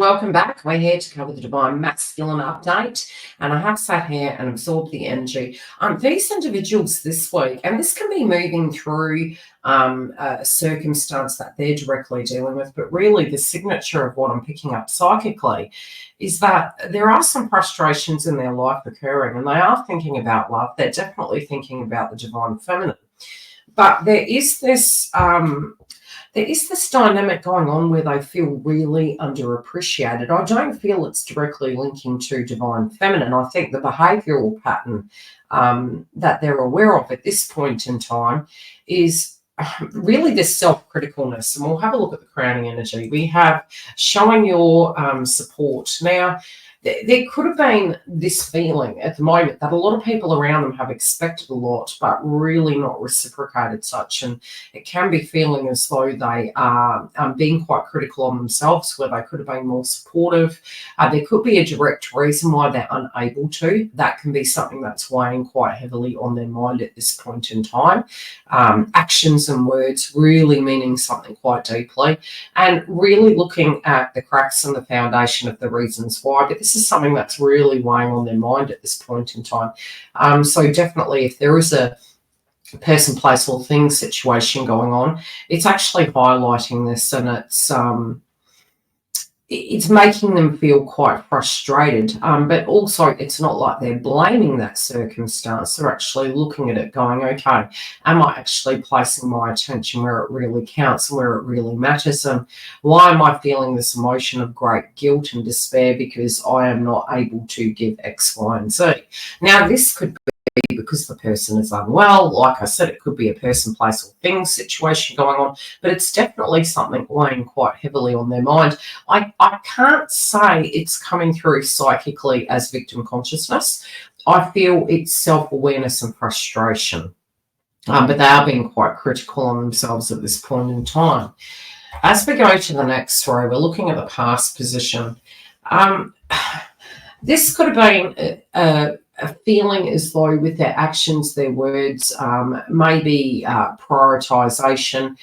welcome back. We're here to cover the Divine Masculine update, and I have sat here and absorbed the energy. These individuals this week, and this can be moving through a circumstance that they're directly dealing with, but really the signature of what I'm picking up psychically is that there are some frustrations in their life occurring, and they are thinking about love. They're definitely thinking about the divine feminine, but there is this dynamic going on where they feel really underappreciated. I don't feel it's directly linking to divine feminine. I think the behavioural pattern that they're aware of at this point in time is really this self-criticalness. And we'll have a look at the crowning energy. We have showing your support. Now, there could have been this feeling at the moment that a lot of people around them have expected a lot, but really not reciprocated such. And it can be feeling as though they are being quite critical on themselves, where they could have been more supportive. There could be a direct reason why they're unable to. That can be something that's weighing quite heavily on their mind at this point in time. Actions and words really meaning something quite deeply, and really looking at the cracks in the foundation of the reasons why. But this is something that's really weighing on their mind at this point in time. So definitely, if there is a person, place, or thing situation going on, it's actually highlighting this, and it's making them feel quite frustrated, but also it's not like they're blaming that circumstance. They're actually looking at it going, okay, am I actually placing my attention where it really counts and where it really matters? And why am I feeling this emotion of great guilt and despair because I am not able to give X, Y, and Z? Now, this could be because the person is unwell. Like I said, it could be a person, place, or thing situation going on, but it's definitely something weighing quite heavily on their mind. I can't say it's coming through psychically as victim consciousness. I feel it's self-awareness and frustration, but they are being quite critical on themselves at this point in time. As we go to the next row, we're looking at the past position. This could have been a feeling as though with their actions, their words, maybe prioritization.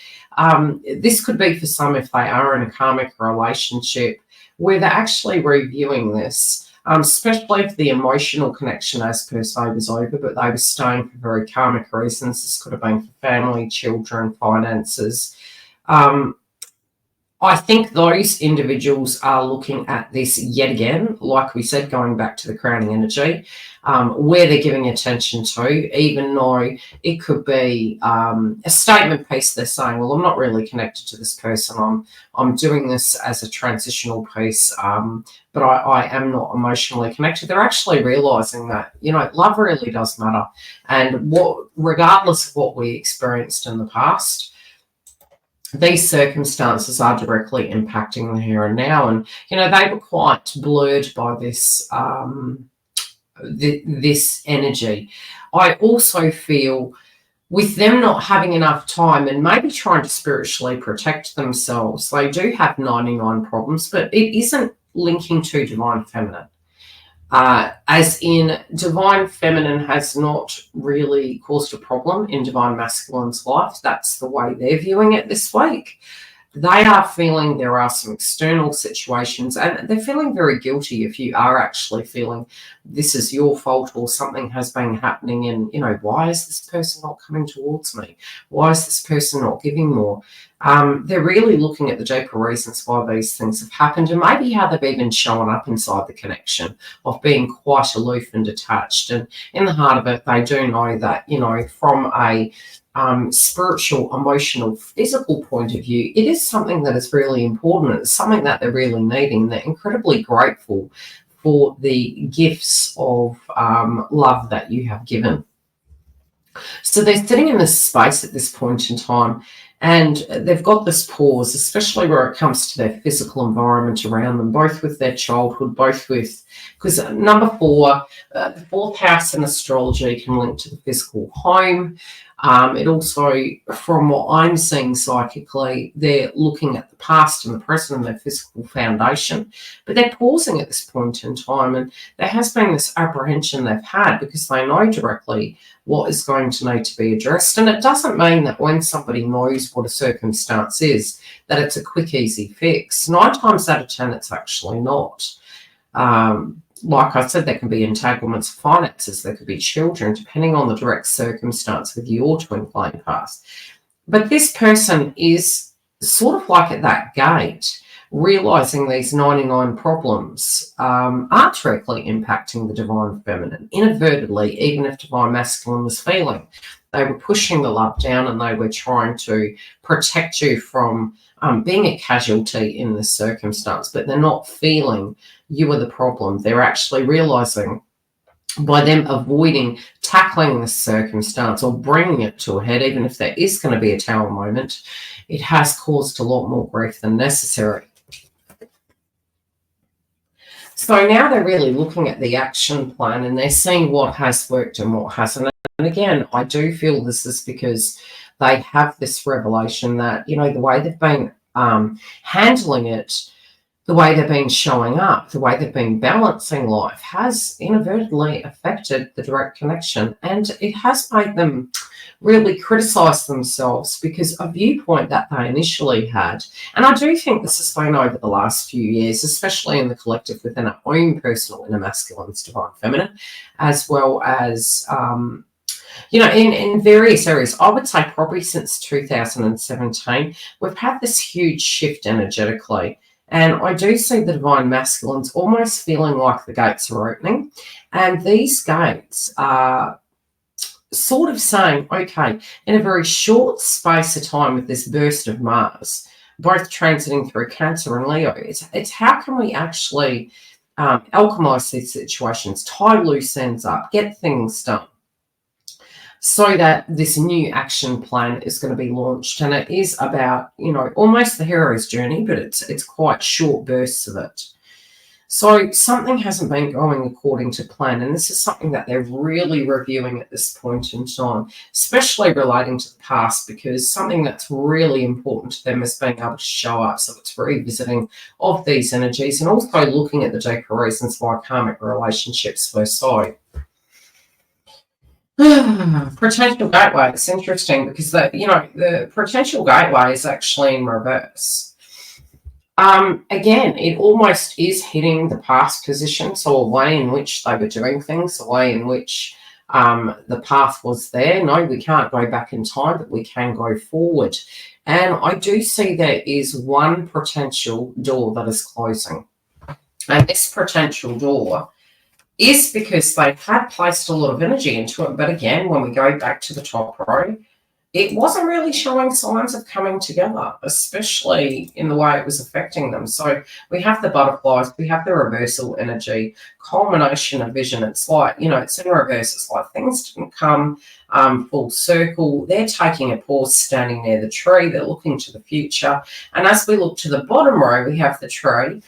This could be for some if they are in a karmic relationship where they're actually reviewing this, especially if the emotional connection as per se was over, but they were staying for very karmic reasons. This could have been for family, children, finances. I think those individuals are looking at this yet again, like we said, going back to the crowning energy, where they're giving attention to, even though it could be a statement piece. They're saying, well, I'm not really connected to this person. I'm doing this as a transitional piece, but I am not emotionally connected. They're actually realizing that, love really does matter. And regardless of what we experienced in the past, these circumstances are directly impacting the here and now. And, they were quite blurred by this, this energy. I also feel with them not having enough time and maybe trying to spiritually protect themselves, they do have 99 problems, but it isn't linking to divine feminine. As in, divine feminine has not really caused a problem in divine masculine's life. That's the way they're viewing it this week. They are feeling there are some external situations, and they're feeling very guilty if you are actually feeling this is your fault or something has been happening and, why is this person not coming towards me? Why is this person not giving more? They're really looking at the deeper reasons why these things have happened, and maybe how they've even shown up inside the connection of being quite aloof and detached. And in the heart of it, they do know that, from a spiritual, emotional, physical point of view, it is something that is really important. It's something that they're really needing. They're incredibly grateful for the gifts of love that you have given. So they're sitting in this space at this point in time, and they've got this pause, especially where it comes to their physical environment around them, both with their childhood, both with Because number 4, the 4th house in astrology can link to the physical home. It also, from what I'm seeing psychically, they're looking at the past and the present and their physical foundation, but they're pausing at this point in time, and there has been this apprehension they've had because they know directly what is going to need to be addressed. And it doesn't mean that when somebody knows what a circumstance is, that it's a quick, easy fix. 9 times out of 10, it's actually not. Like I said, there can be entanglements of finances, there could be children, depending on the direct circumstance with your twin flame past. But this person is sort of like at that gate, realizing these 99 problems are directly impacting the divine feminine, inadvertently, even if divine masculine was feeling. They were pushing the love down and they were trying to protect you from being a casualty in this circumstance, but they're not feeling you are the problem. They're actually realizing by them avoiding tackling this circumstance or bringing it to a head, even if there is going to be a tower moment, it has caused a lot more grief than necessary. So now they're really looking at the action plan and they're seeing what has worked and what hasn't. And again, I do feel this is because they have this revelation that, you know, the way they've been handling it, the way they've been showing up, the way they've been balancing life has inadvertently affected the direct connection. And it has made them really criticize themselves because a viewpoint that they initially had, and I do think this has been over the last few years, especially in the collective within our own personal inner masculines, divine feminine, as well as you know, in various areas. I would say probably since 2017, we've had this huge shift energetically. And I do see the divine masculines almost feeling like the gates are opening. And these gates are sort of saying, okay, in a very short space of time with this burst of Mars, both transiting through Cancer and Leo, it's how can we actually alchemize these situations, tie loose ends up, get things done, so that this new action plan is going to be launched. And it is about, you know, almost the hero's journey, but it's quite short bursts of it. So something hasn't been going according to plan, and this is something that they're really reviewing at this point in time, especially relating to the past, because something that's really important to them is being able to show up. So it's revisiting of these energies and also looking at the deeper reasons why karmic relationships were so. Potential gateway. It's interesting because the potential gateway is actually in reverse. Again, it almost is hitting the past position, so a way in which they were doing things, a way in which the path was there. No, we can't go back in time, but we can go forward. And I do see there is one potential door that is closing. And this potential door is because they had placed a lot of energy into it. But again, when we go back to the top row, it wasn't really showing signs of coming together, especially in the way it was affecting them. So we have the butterflies, we have the reversal energy, culmination of vision. It's like, you know, it's in reverse. It's like things didn't come full circle. They're taking a pause, standing near the tree. They're looking to the future. And as we look to the bottom row, we have the tree.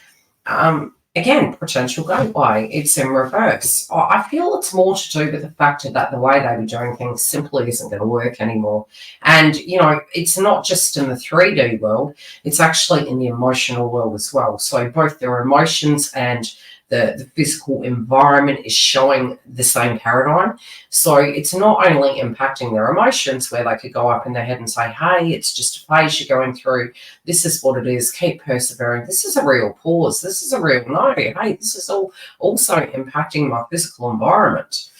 Again, potential gateway, it's in reverse. I feel it's more to do with the fact that the way they were doing things simply isn't going to work anymore. And, you know, it's not just in the 3D world, it's actually in the emotional world as well. So both their emotions and the physical environment is showing the same paradigm. So it's not only impacting their emotions where they could go up in their head and say, hey, it's just a phase you're going through. This is what it is. Keep persevering. This is a real pause. This is a real no. Hey, this is all also impacting my physical environment.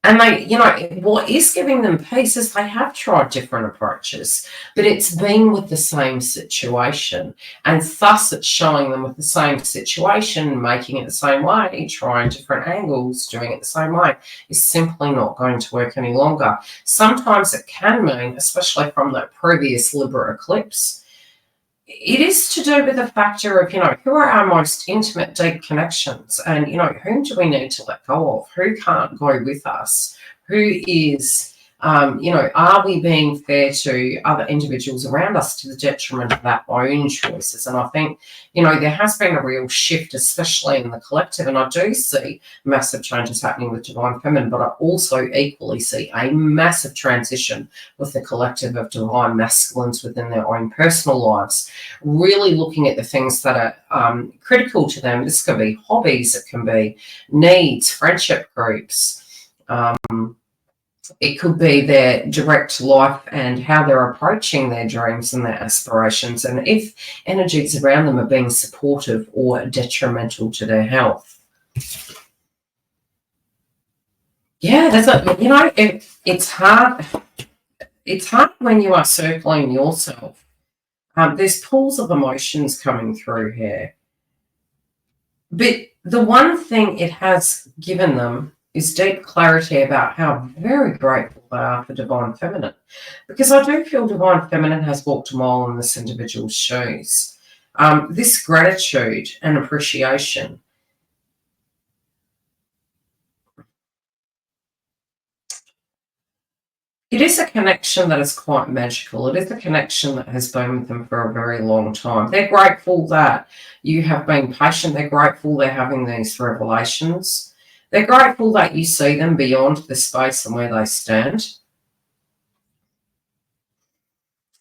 And they, you know, what is giving them peace is they have tried different approaches, but it's been with the same situation. And thus it's showing them with the same situation, making it the same way, trying different angles, doing it the same way, is simply not going to work any longer. Sometimes it can mean, especially from that previous Libra eclipse, it is to do with the factor of, you know, who are our most intimate, deep connections, and, you know, whom do we need to let go of? Who can't go with us? Who is Are we being fair to other individuals around us to the detriment of our own choices? And I think, there has been a real shift, especially in the collective. And I do see massive changes happening with Divine Feminine, but I also equally see a massive transition with the collective of Divine Masculines within their own personal lives, really looking at the things that are critical to them. This could be hobbies, it can be needs, friendship groups, it could be their direct life and how they're approaching their dreams and their aspirations, and if energies around them are being supportive or detrimental to their health. Yeah, it's hard. It's hard when you are circling yourself. There's pools of emotions coming through here. But the one thing it has given them is deep clarity about how very grateful they are for Divine Feminine. Because I do feel Divine Feminine has walked a mile in this individual's shoes. This gratitude and appreciation. It is a connection that is quite magical. It is a connection that has been with them for a very long time. They're grateful that you have been patient. They're grateful they're having these revelations. They're grateful that you see them beyond the space and where they stand.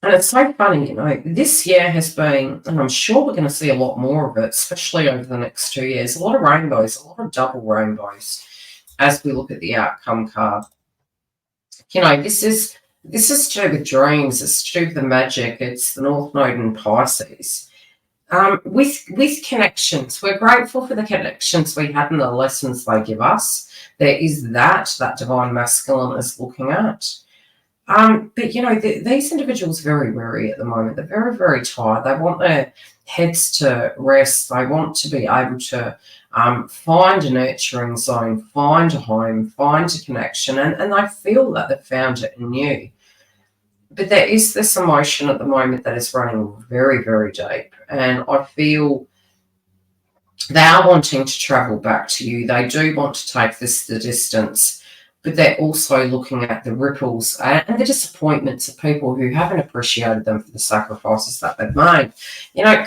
And it's so funny, this year has been, and I'm sure we're going to see a lot more of it, especially over the next 2 years, a lot of rainbows, a lot of double rainbows as we look at the outcome card. This is to do with dreams, it's to do with the magic, it's the North Node in Pisces. With connections, we're grateful for the connections we had and the lessons they give us. There is that Divine Masculine is looking at. But, these individuals are very weary at the moment. They're very, very tired. They want their heads to rest. They want to be able to find a nurturing zone, find a home, find a connection, and they feel that they've found it in you. But there is this emotion at the moment that is running very, very deep. And I feel they are wanting to travel back to you. They do want to take this the distance, but they're also looking at the ripples and the disappointments of people who haven't appreciated them for the sacrifices that they've made.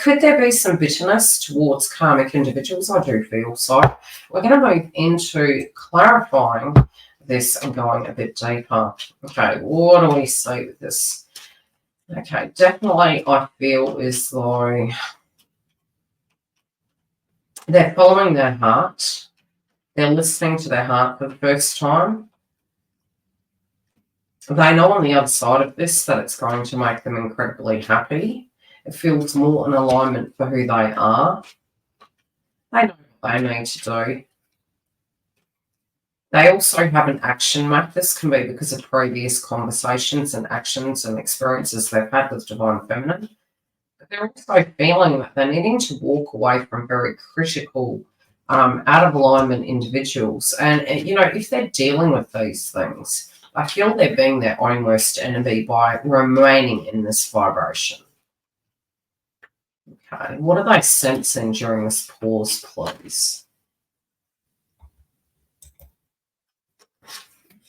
Could there be some bitterness towards karmic individuals? I do feel so. We're going to move into clarifying this and going a bit deeper. Okay, what do we see with this? Okay, definitely I feel as though they're following their heart. They're listening to their heart for the first time. They know on the other side of this that it's going to make them incredibly happy. It feels more in alignment for who they are. They know what they need to do. They also have an action map. This can be because of previous conversations and actions and experiences they've had with Divine Feminine. But they're also feeling that they're needing to walk away from very critical, out of alignment individuals. And, if they're dealing with these things, I feel they're being their own worst enemy by remaining in this vibration. Okay, what are they sensing during this pause, please?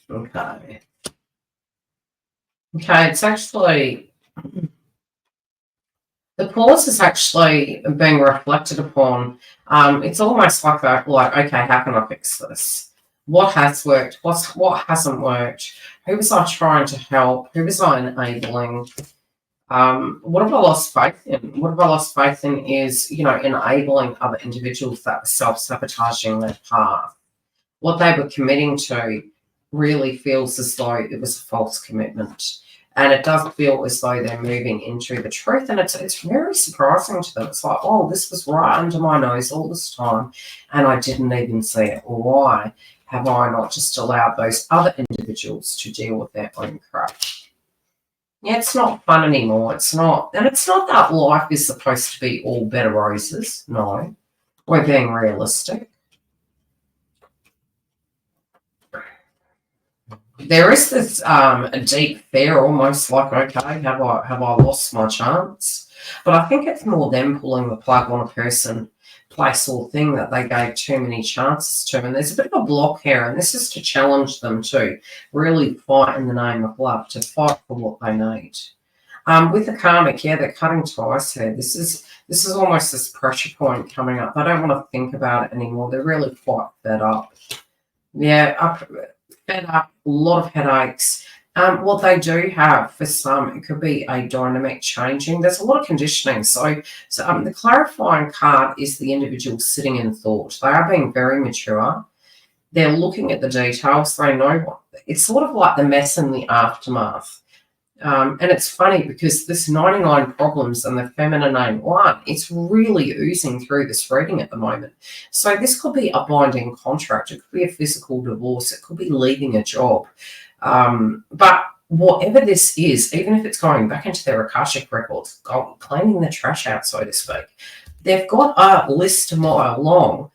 Okay. Okay, it's actually, the pause is actually being reflected upon. It's almost like that, okay, how can I fix this? What has worked? What hasn't worked? Who was I trying to help? Who was I enabling? What have I lost faith in? What have I lost faith in is, enabling other individuals that were self-sabotaging their path. What they were committing to really feels as though it was a false commitment. And it does feel as though they're moving into the truth. And it's very surprising to them. It's like, oh, this was right under my nose all this time, and I didn't even see it. Why have I not just allowed those other individuals to deal with their own crap? Yeah, it's not fun anymore. It's not. And it's not that life is supposed to be all bed of roses. No. We're being realistic. There is this a deep fear, almost like, okay, have I lost my chance? But I think it's more them pulling the plug on a person place or thing that they gave too many chances to. And there's a bit of a block here, and this is to challenge them to really fight in the name of love, to fight for what they need. With the karmic, yeah, they're cutting ties here. This is almost this pressure point coming up. They don't want to think about it anymore. They're really quite fed up. Yeah, fed up, a lot of headaches. What they do have for some, it could be a dynamic changing. There's a lot of conditioning. So the clarifying card is the individual sitting in thought. They are being very mature. They're looking at the details. They know what it's sort of like the mess in the aftermath. And it's funny because this 99 problems and the feminine name 1, it's really oozing through this reading at the moment. So this could be a binding contract. It could be a physical divorce. It could be leaving a job. But whatever this is, even if it's going back into their Akashic records, cleaning the trash out, so to speak, they've got a list a mile long,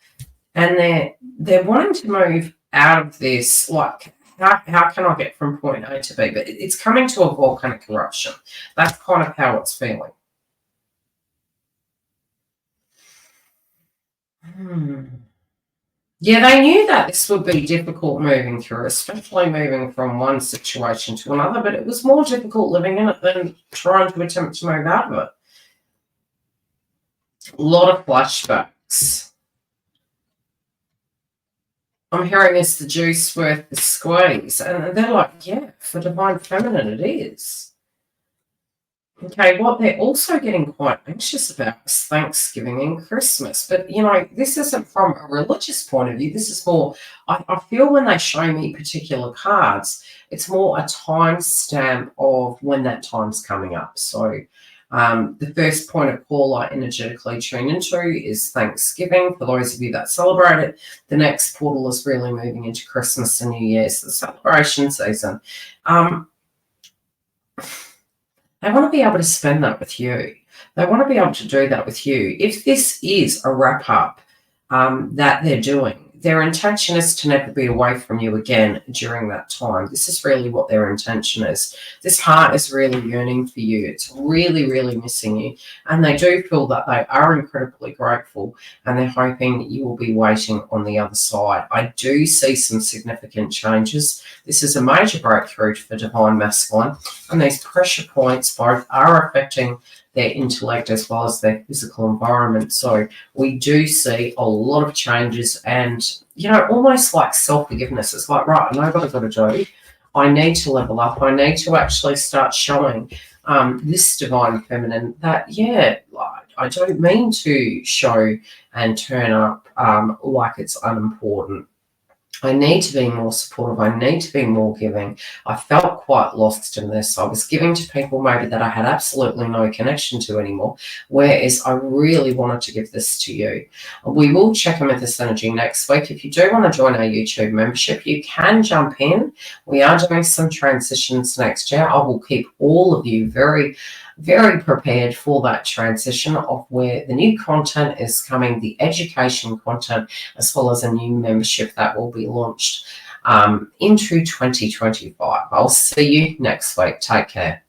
and they're wanting to move out of this, like, how can I get from point A to B? But it's coming to a volcanic eruption. That's kind of how it's feeling. Yeah, they knew that this would be difficult moving through, especially moving from one situation to another, but it was more difficult living in it than trying to attempt to move out of it. A lot of flashbacks. I'm hearing it's the juice worth the squeeze. And they're like, yeah, for divine feminine it is. Okay, what they're also getting quite anxious about is Thanksgiving and Christmas. But, this isn't from a religious point of view. This is more, I feel when they show me particular cards, it's more a time stamp of when that time's coming up. So the first point of call I energetically tune into is Thanksgiving. For those of you that celebrate it, the next portal is really moving into Christmas and New Year's, the celebration season. They want to be able to spend that with you. They want to be able to do that with you. If this is a wrap-up that they're doing, their intention is to never be away from you again during that time. This is really what their intention is. This heart is really yearning for you. It's really, really missing you. And they do feel that they are incredibly grateful, and they're hoping that you will be waiting on the other side. I do see some significant changes. This is a major breakthrough for divine masculine, and these pressure points both are affecting their intellect as well as their physical environment. So we do see a lot of changes, and, almost like self-forgiveness. It's like, right, I know what I've got to do. I need to level up. I need to actually start showing this divine feminine that, I don't mean to show and turn up like it's unimportant. I need to be more supportive. I need to be more giving. I felt quite lost in this. I was giving to people maybe that I had absolutely no connection to anymore, whereas I really wanted to give this to you. We will check in with this energy next week. If you do want to join our YouTube membership, you can jump in. We are doing some transitions next year. I will keep all of you very, very prepared for that transition of where the new content is coming, the education content, as well as a new membership that will be launched into 2025. I'll see you next week. Take care.